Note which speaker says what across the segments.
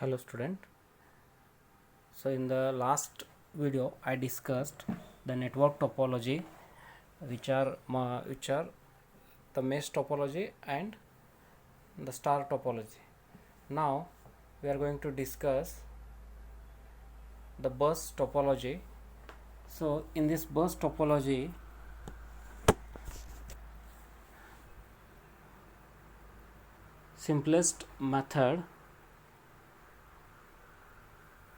Speaker 1: Hello student. So in the last video I discussed the network topology, which are the mesh topology and the star topology. Now we are going to discuss the bus topology. So in this bus topology, simplest method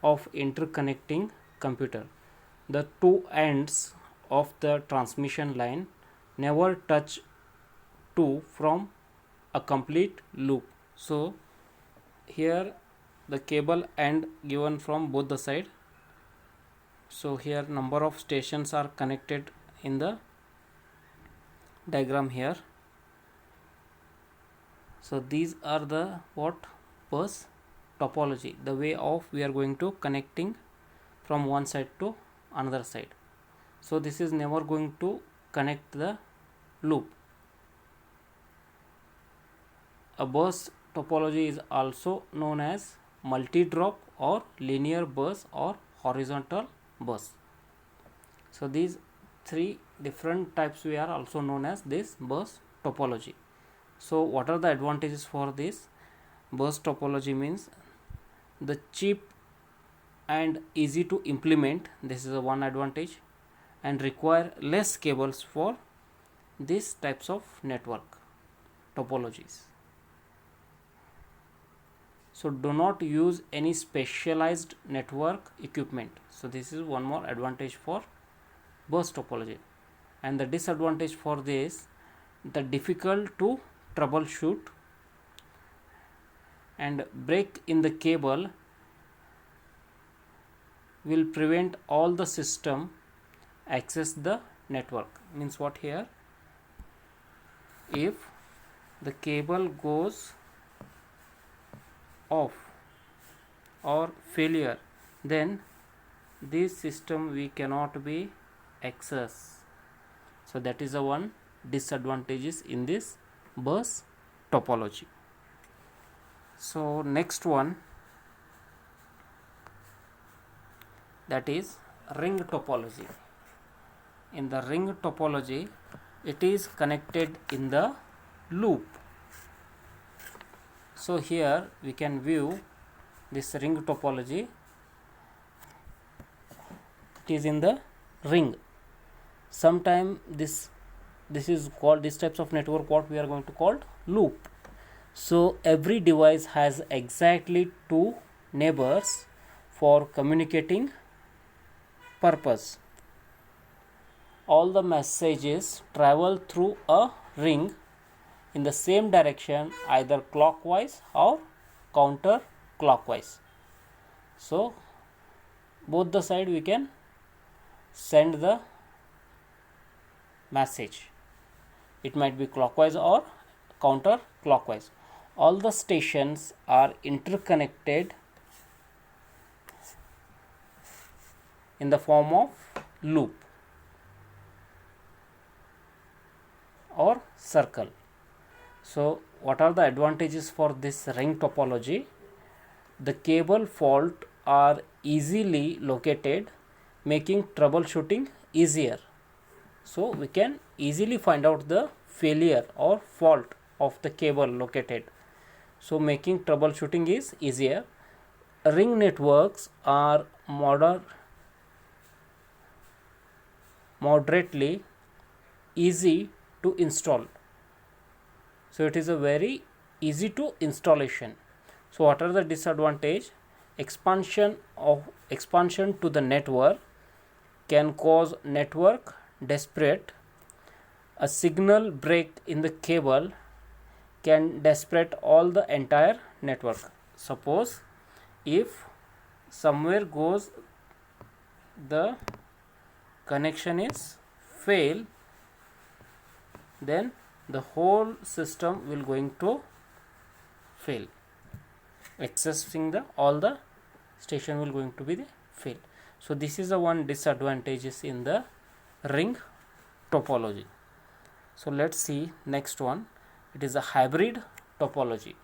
Speaker 1: of interconnecting computer. The two ends of the transmission line never touch to from a complete loop. So here the cable end given from both the side. So here number of stations are connected in the diagram here. So these are the bus topology, the way of we are going to connecting from one side to another side. So this is never going to connect the loop. A bus topology is also known as multi-drop or linear bus or horizontal bus. So these three different types we are also known as this bus topology. So what are the advantages for this bus topology? Means the cheap and easy to implement, this is a one advantage, and require less cables for these types of network topologies. So do not use any specialized network equipment. So this is one more advantage for bus topology. And the disadvantage for this, the difficult to troubleshoot and break in the cable will prevent all the system access the network. Means what here, if the cable goes off or failure, then this system we cannot be access. So that is the one disadvantages in this bus topology. So next one, that is ring topology. In the ring topology, it is connected in the loop. So here we can view this ring topology. It is in the ring. Sometime this is called, this types of network what we are going to call loop. So every device has exactly two neighbors for communicating purpose. All the messages travel through a ring in the same direction, either clockwise or counterclockwise. So both the side we can send the message. It might be clockwise or counterclockwise. All the stations are interconnected in the form of loop or circle. So what are the advantages for this ring topology? The cable fault are easily located, making troubleshooting easier. So we can easily find out the failure or fault of the cable located. So making troubleshooting is easier. Ring networks are moderately easy to install. So it is a very easy to installation. So what are the disadvantage? Expansion to the network can cause network disparate. A signal break in the cable can disparate all the entire network. Suppose if somewhere goes the connection is fail, then the whole system will going to fail. Accessing the all the station will going to be the fail. So this is the one disadvantages in the ring topology. So let's see next one. It is a hybrid topology.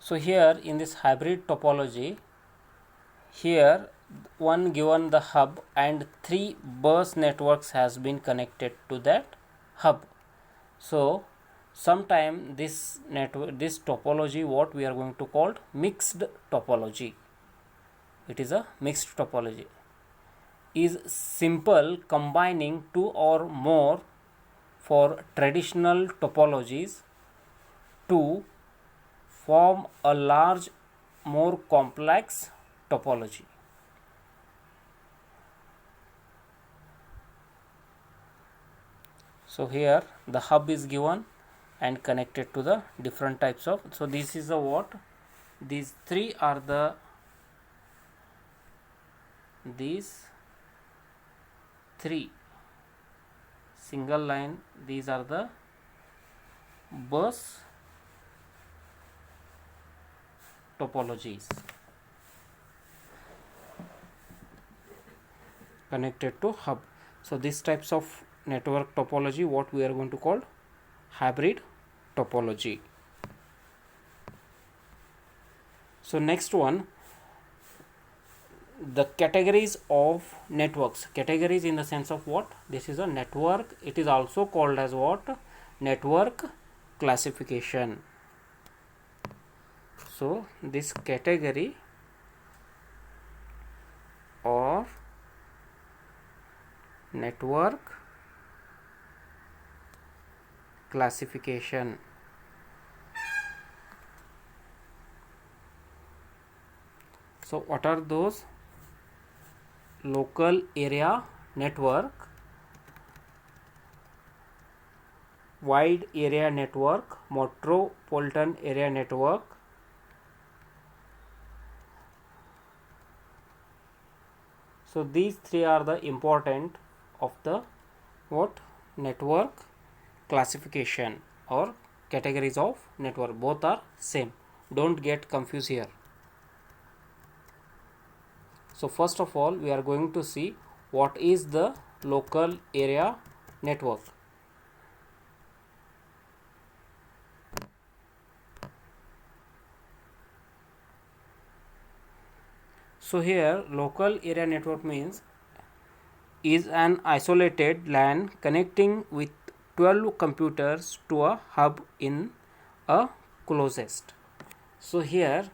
Speaker 1: So here in this hybrid topology, here one given the hub and 3 bus networks has been connected to that hub. So sometime this network, this topology, what we are going to call mixed topology. It is a mixed topology. Is simple combining 2 or more for traditional topologies to form a large, more complex topology. So here the hub is given and connected to the different types of, so this is the what, these three are the, these three single line, these are the bus topologies connected to hub. So these types of network topology what we are going to call hybrid topology. So next one, the categories of networks. Categories in the sense of what, this is a network, it is also called as what, network classification. So this category of network classification. So what are those? Local area network, wide area network, metropolitan area network, so these three are the important of the what, network classification or categories of network. Both are same, don't get confused here. So first of all we are going to see what is the local area network. So here local area network means is an isolated LAN connecting with 12 computers to a hub in a closest. So here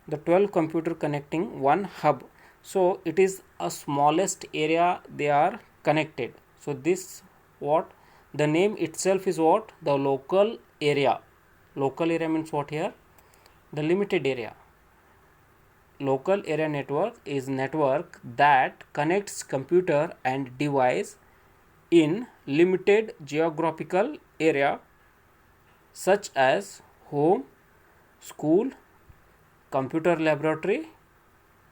Speaker 1: the 12 computer connecting one hub, so it is a smallest area they are connected. So this what, the name itself is what, the local area. Local area means what here, the limited area. Local area network is network that connects computer and device in limited geographical area such as home, school, computer laboratory,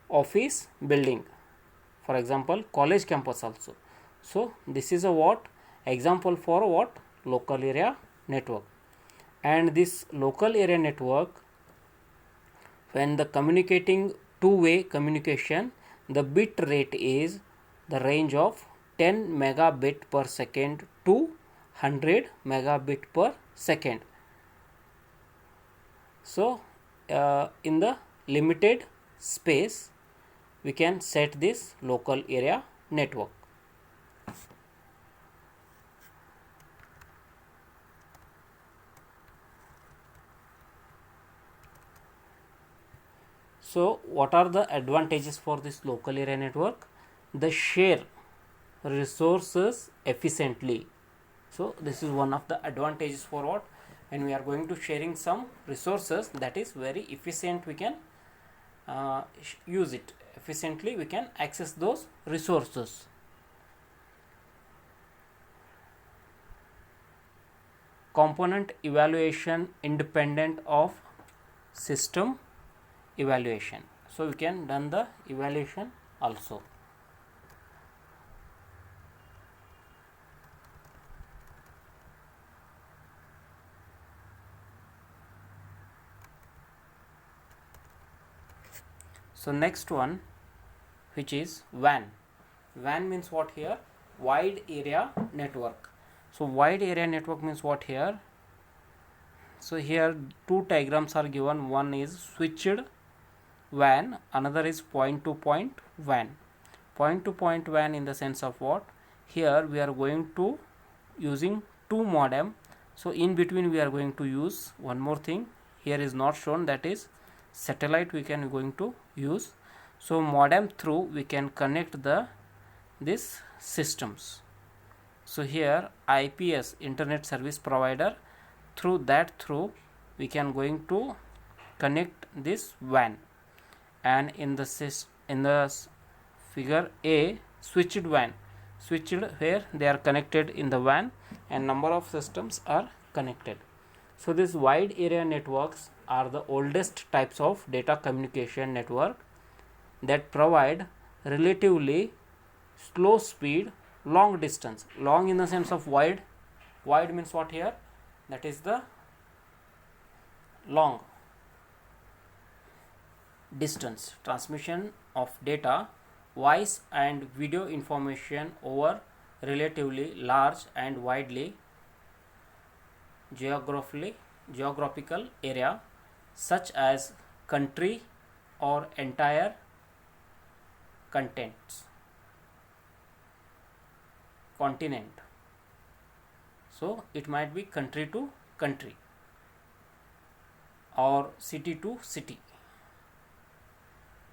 Speaker 1: office building, for example college campus also. So this is a what, example for what, local area network. And this local area network, when the communicating two-way communication, the bit rate is the range of 10 megabit per second to 100 megabit per second. So in the limited space we can set this local area network. So what are the advantages for this local area network? The share resources efficiently. So this is one of the advantages for what, and we are going to sharing some resources, that is very efficient, we can use it efficiently, we can access those resources. Component evaluation independent of system evaluation, so we can done the evaluation also. So next one, which is WAN. WAN means what here, wide area network. So wide area network means what here, So here two diagrams are given. One is switched WAN, another is point to point WAN. Point to point WAN in the sense of what? Here we are going to using two modem. So in between we are going to use one more thing. Here is not shown, that is satellite we can going to use. So modem through we can connect this systems. So here IPS, internet service provider, through we can going to connect this WAN. And in the figure A, switched WAN, switched where they are connected in the WAN and number of systems are connected. So these wide area networks are the oldest types of data communication network that provide relatively slow speed, long distance. Long in the sense of wide. Wide means what here? That is the long distance transmission of data, voice and video information over relatively large and widely geographical area such as country or entire continent. So it might be country to country or city to city.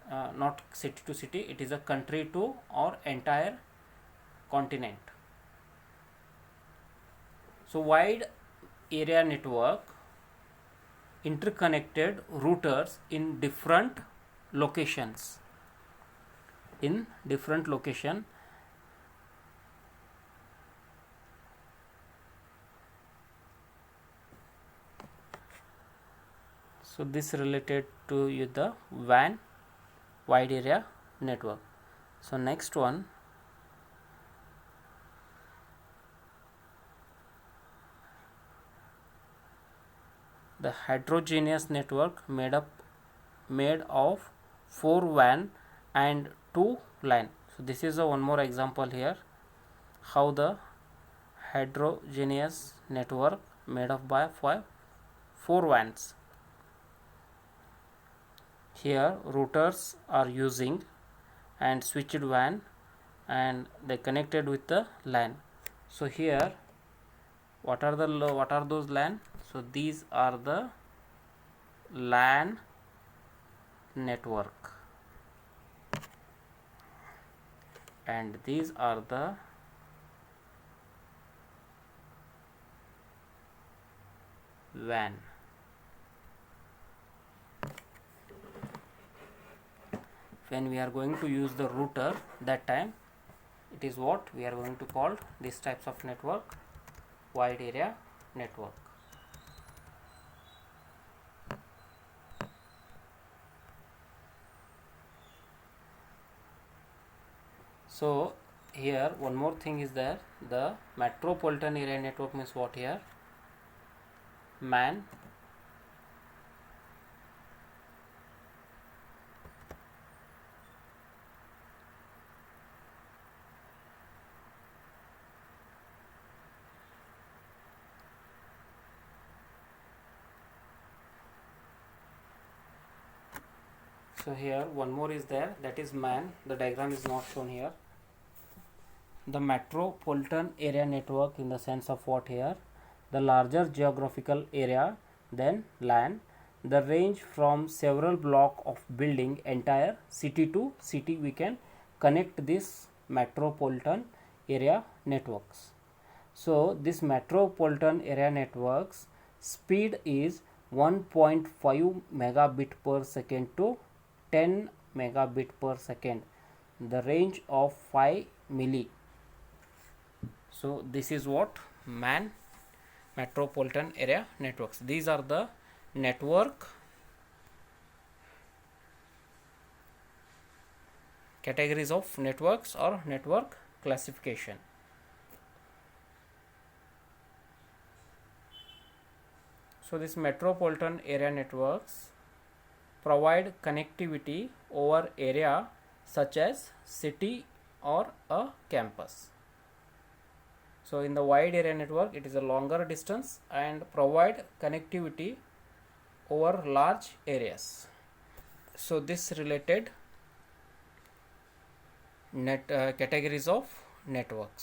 Speaker 1: Not city to city, it is a country to or entire continent. So wide area network interconnected routers in different locations. So this related to the WAN, wide area network. So next one, the heterogeneous network made of 4 WAN and 2 LAN. So this is one more example here how the heterogeneous network made up by 4 WANs. Here routers are using and switched WAN and they connected with the LAN. So here what are those LAN? So these are the LAN network and these are the WAN. When we are going to use the router, that time it is what we are going to call these types of network, wide area network. So here one more thing is there, the metropolitan area network means what here? MAN. So here one more is there, that is MAN. The diagram is not shown here. The metropolitan area network in the sense of what here? The larger geographical area than LAN. The range from several block of building, entire city to city we can connect this metropolitan area networks. So this metropolitan area networks speed is 1.5 megabit per second to 10 megabit per second, the range of 5 milli. So this is what MAN, metropolitan area networks. These are the network categories of networks or network classification. So this metropolitan area networks provide connectivity over area such as city or a campus. So in the wide area network, it is a longer distance and provide connectivity over large areas. So this related categories of networks.